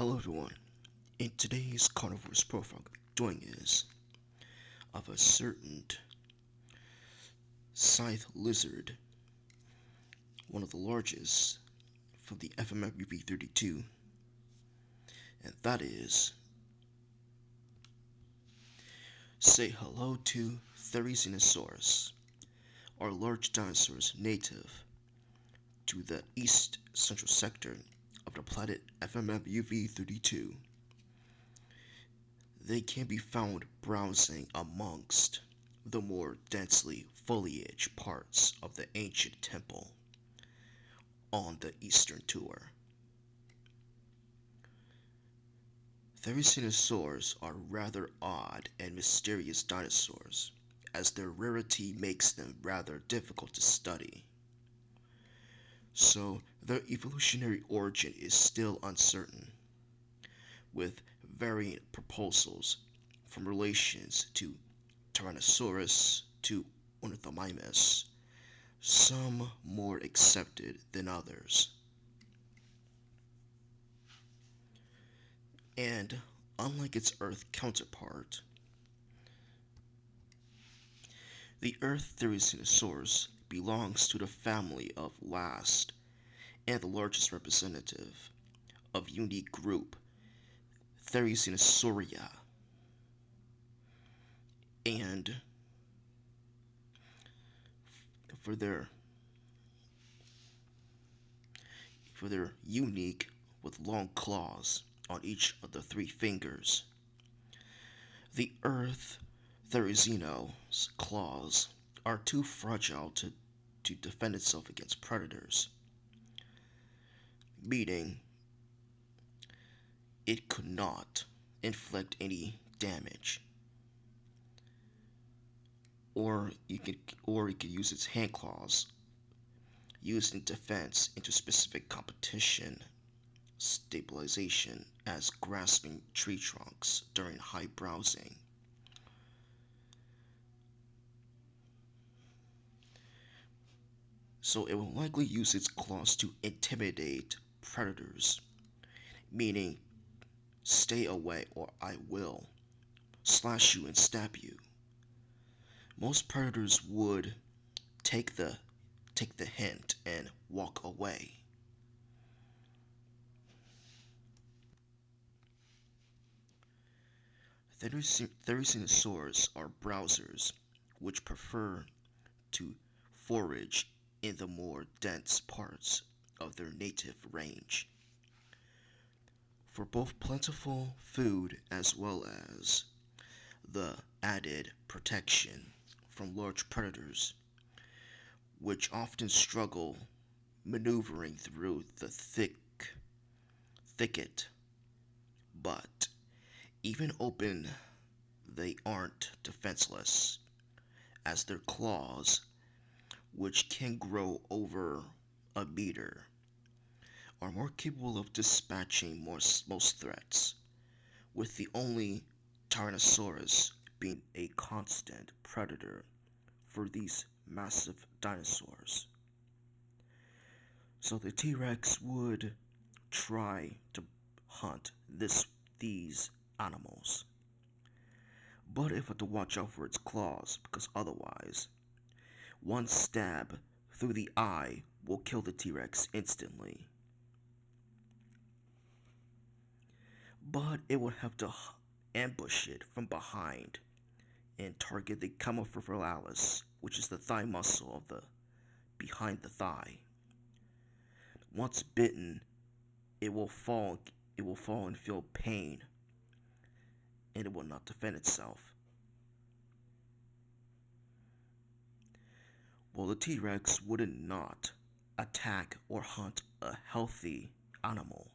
Hello everyone. In today's Carnivores profile, what we're doing is of a certain scythe lizard, one of the largest from the FMFUV32, and that is say hello to Therizinosaurus, our large dinosaurs native to the east central sector of the planet FMFUV32. They can be found browsing amongst the more densely foliage parts of the ancient temple on the eastern tour. Therizinosaurs are rather odd and mysterious dinosaurs, as their rarity makes them rather difficult to study. So their evolutionary origin is still uncertain, with varying proposals from relations to Tyrannosaurus to Ornithomimus, some more accepted than others. And unlike its Earth counterpart, the Earth Therizinosaurus belongs to the family of last and the largest representative of unique group Therizinosauria, and for their unique with long claws on each of the three fingers. The Earth Therizino's claws are too fragile to defend itself against predators, meaning it could not inflict any damage. Or it could use its hand claws used in defense into specific competition stabilization as grasping tree trunks during high browsing. So it will likely use its claws to intimidate predators, meaning stay away or I will slash you and stab you. Most predators would take the hint and walk away. Therizinosaurs are browsers, which prefer to forage in the more dense parts of their native range. For both plentiful food as well as the added protection from large predators, which often struggle maneuvering through the thicket, but even open they aren't defenseless, as their claws, which can grow over a meter, are more capable of dispatching most threats, with the only Tyrannosaurus being a constant predator for these massive dinosaurs. So the T-Rex would try to hunt these animals, but it had to watch out for its claws, because otherwise one stab through the eye will kill the T-Rex instantly. But it would have to ambush it from behind and target the campofibrillis, which is the thigh muscle of the behind the thigh. Once bitten, it will fall and feel pain, and it will not defend itself. Well, the T-Rex would not attack or hunt a healthy animal.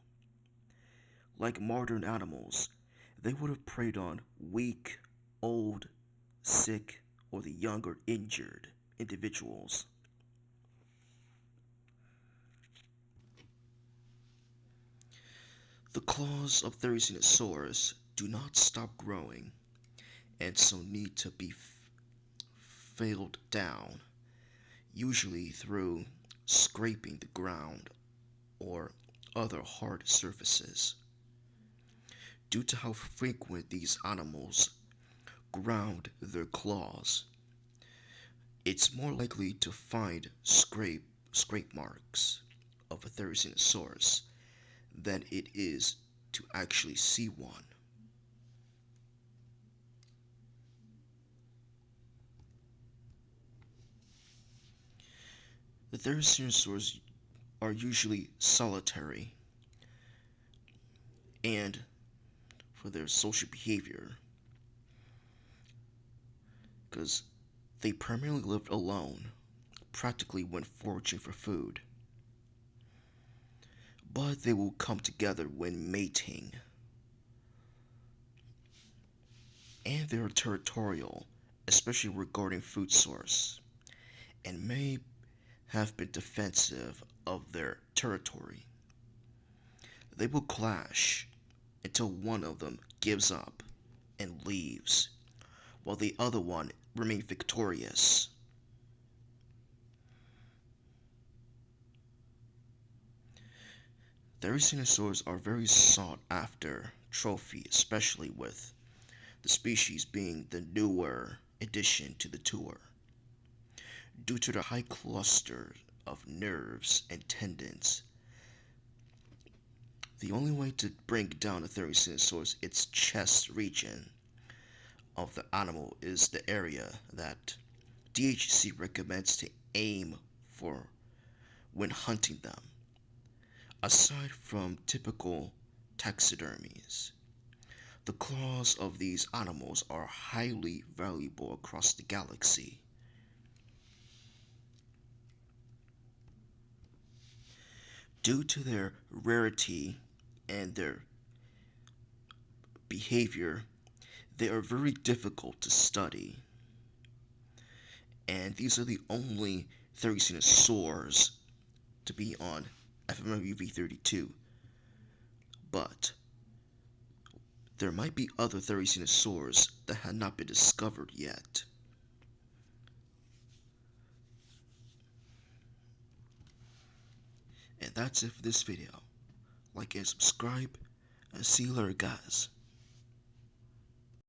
Like modern animals, they would have preyed on weak, old, sick, or the young or injured individuals. The claws of Therizinosaurus do not stop growing, and so need to be filed down, usually through scraping the ground or other hard surfaces. Due to how frequent these animals ground their claws, it's more likely to find scrape marks of a Therizinosaurus than it is to actually see one. The Therizinosaurs are usually solitary, and for their social behavior, because they primarily lived alone, practically when foraging for food. But they will come together when mating, and they are territorial, especially regarding food source, and may have been defensive of their territory. They will clash until one of them gives up and leaves, while the other one remains victorious. Therizinosaurs are very sought after trophy, especially with the species being the newer addition to the tour, due to the high cluster of nerves and tendons. The only way to bring down a Therizinosaurus, its chest region of the animal, is the area that DHC recommends to aim for when hunting them. Aside from typical taxidermies, the claws of these animals are highly valuable across the galaxy. Due to their rarity and their behavior, they are very difficult to study. And these are the only Therizinosaurs to be on FMW V32. But there might be other Therizinosaurs that had not been discovered yet. And that's it for this video. Like and subscribe, and see you later, guys.